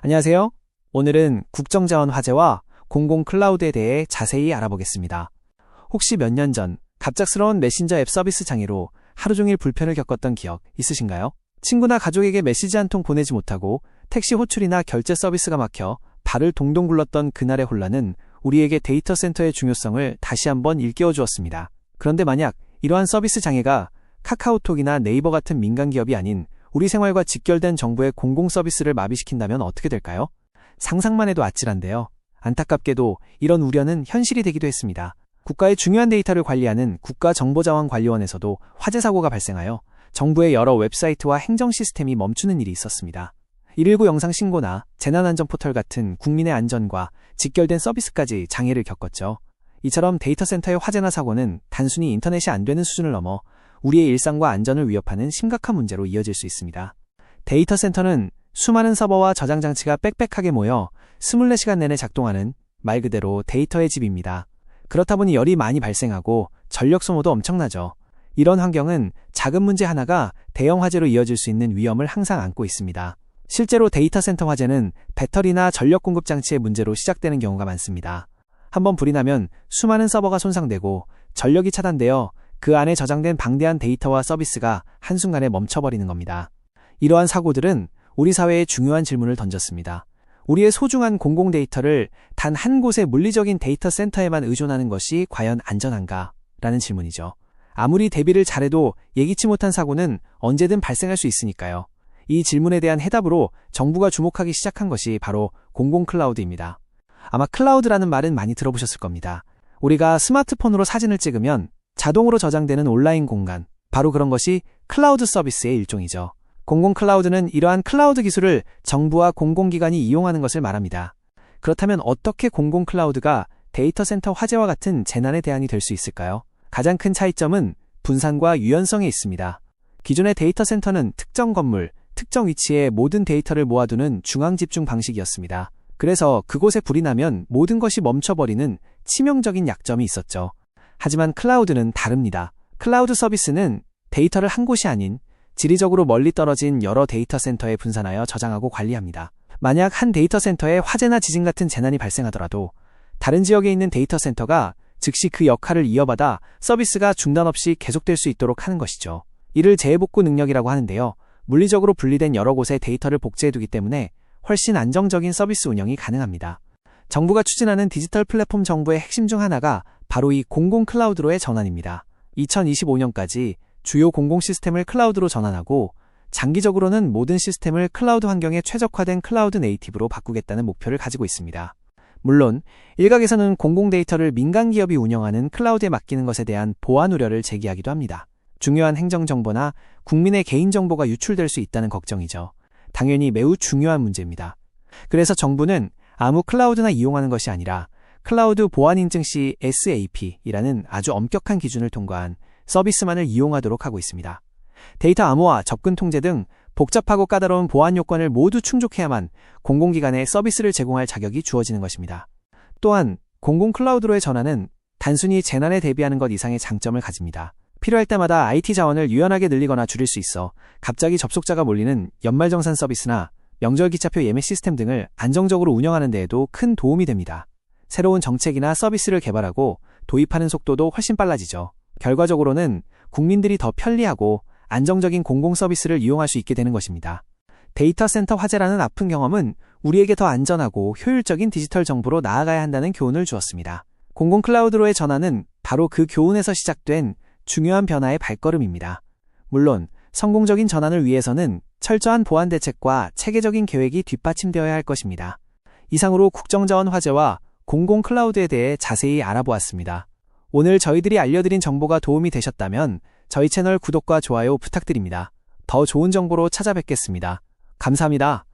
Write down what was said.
안녕하세요. 오늘은 국정자원 화제와 공공 클라우드에 대해 자세히 알아보겠습니다. 혹시 몇 년 전 갑작스러운 메신저 앱 서비스 장애로 하루 종일 불편을 겪었던 기억 있으신가요? 친구나 가족에게 메시지 한 통 보내지 못하고 택시 호출이나 결제 서비스가 막혀 발을 동동 굴렀던 그날의 혼란은 우리에게 데이터 센터의 중요성을 다시 한번 일깨워 주었습니다. 그런데 만약 이러한 서비스 장애가 카카오톡이나 네이버 같은 민간 기업이 아닌 우리 생활과 직결된 정부의 공공 서비스를 마비시킨다면 어떻게 될까요? 상상만 해도 아찔한데요. 안타깝게도 이런 우려는 현실이 되기도 했습니다. 국가의 중요한 데이터를 관리하는 국가정보자원관리원에서도 화재 사고가 발생하여 정부의 여러 웹사이트와 행정 시스템이 멈추는 일이 있었습니다. 119 영상 신고나 재난안전 포털 같은 국민의 안전과 직결된 서비스까지 장애를 겪었죠. 이처럼 데이터 센터의 화재나 사고는 단순히 인터넷이 안 되는 수준을 넘어 우리의 일상과 안전을 위협하는 심각한 문제로 이어질 수 있습니다. 데이터 센터는 수많은 서버와 저장 장치가 빽빽하게 모여 24시간 내내 작동하는 말 그대로 데이터의 집입니다. 그렇다 보니 열이 많이 발생하고 전력 소모도 엄청나죠. 이런 환경은 작은 문제 하나가 대형 화재로 이어질 수 있는 위험을 항상 안고 있습니다. 실제로 데이터 센터 화재는 배터리나 전력 공급 장치의 문제로 시작되는 경우가 많습니다. 한번 불이 나면 수많은 서버가 손상되고 전력이 차단되어 그 안에 저장된 방대한 데이터와 서비스가 한순간에 멈춰버리는 겁니다. 이러한 사고들은 우리 사회에 중요한 질문을 던졌습니다. 우리의 소중한 공공 데이터를 단 한 곳의 물리적인 데이터 센터에만 의존하는 것이 과연 안전한가? 라는 질문이죠. 아무리 대비를 잘해도 예기치 못한 사고는 언제든 발생할 수 있으니까요. 이 질문에 대한 해답으로 정부가 주목하기 시작한 것이 바로 공공 클라우드입니다. 아마 클라우드라는 말은 많이 들어보셨을 겁니다. 우리가 스마트폰으로 사진을 찍으면 자동으로 저장되는 온라인 공간, 바로 그런 것이 클라우드 서비스의 일종이죠. 공공 클라우드는 이러한 클라우드 기술을 정부와 공공기관이 이용하는 것을 말합니다. 그렇다면 어떻게 공공 클라우드가 데이터 센터 화재와 같은 재난의 대안이 될 수 있을까요? 가장 큰 차이점은 분산과 유연성에 있습니다. 기존의 데이터 센터는 특정 건물, 특정 위치에 모든 데이터를 모아두는 중앙 집중 방식이었습니다. 그래서 그곳에 불이 나면 모든 것이 멈춰버리는 치명적인 약점이 있었죠. 하지만 클라우드는 다릅니다. 클라우드 서비스는 데이터를 한 곳이 아닌 지리적으로 멀리 떨어진 여러 데이터 센터에 분산하여 저장하고 관리합니다. 만약 한 데이터 센터에 화재나 지진 같은 재난이 발생하더라도 다른 지역에 있는 데이터 센터가 즉시 그 역할을 이어받아 서비스가 중단 없이 계속될 수 있도록 하는 것이죠. 이를 재해복구 능력이라고 하는데요. 물리적으로 분리된 여러 곳에 데이터를 복제해두기 때문에 훨씬 안정적인 서비스 운영이 가능합니다. 정부가 추진하는 디지털 플랫폼 정보의 핵심 중 하나가 바로 이 공공 클라우드로의 전환입니다. 2025년까지 주요 공공 시스템을 클라우드로 전환하고 장기적으로는 모든 시스템을 클라우드 환경에 최적화된 클라우드 네이티브로 바꾸겠다는 목표를 가지고 있습니다. 물론 일각에서는 공공 데이터를 민간 기업이 운영하는 클라우드에 맡기는 것에 대한 보안 우려를 제기하기도 합니다. 중요한 행정 정보나 국민의 개인 정보가 유출될 수 있다는 걱정이죠. 당연히 매우 중요한 문제입니다. 그래서 정부는 아무 클라우드나 이용하는 것이 아니라 클라우드 보안 인증 시 SAP이라는 아주 엄격한 기준을 통과한 서비스만을 이용하도록 하고 있습니다. 데이터 암호화, 접근 통제 등 복잡하고 까다로운 보안 요건을 모두 충족해야만 공공기관에 서비스를 제공할 자격이 주어지는 것입니다. 또한 공공 클라우드로의 전환은 단순히 재난에 대비하는 것 이상의 장점을 가집니다. 필요할 때마다 IT 자원을 유연하게 늘리거나 줄일 수 있어 갑자기 접속자가 몰리는 연말정산 서비스나 명절 기차표 예매 시스템 등을 안정적으로 운영하는 데에도 큰 도움이 됩니다. 새로운 정책이나 서비스를 개발하고 도입하는 속도도 훨씬 빨라지죠. 결과적으로는 국민들이 더 편리하고 안정적인 공공 서비스를 이용할 수 있게 되는 것입니다. 데이터 센터 화재라는 아픈 경험은 우리에게 더 안전하고 효율적인 디지털 정보로 나아가야 한다는 교훈을 주었습니다. 공공 클라우드로의 전환은 바로 그 교훈에서 시작된 중요한 변화의 발걸음입니다. 물론 성공적인 전환을 위해서는 철저한 보안 대책과 체계적인 계획이 뒷받침되어야 할 것입니다. 이상으로 국정자원 화재와 공공 클라우드에 대해 자세히 알아보았습니다. 오늘 저희들이 알려드린 정보가 도움이 되셨다면 저희 채널 구독과 좋아요 부탁드립니다. 더 좋은 정보로 찾아뵙겠습니다. 감사합니다.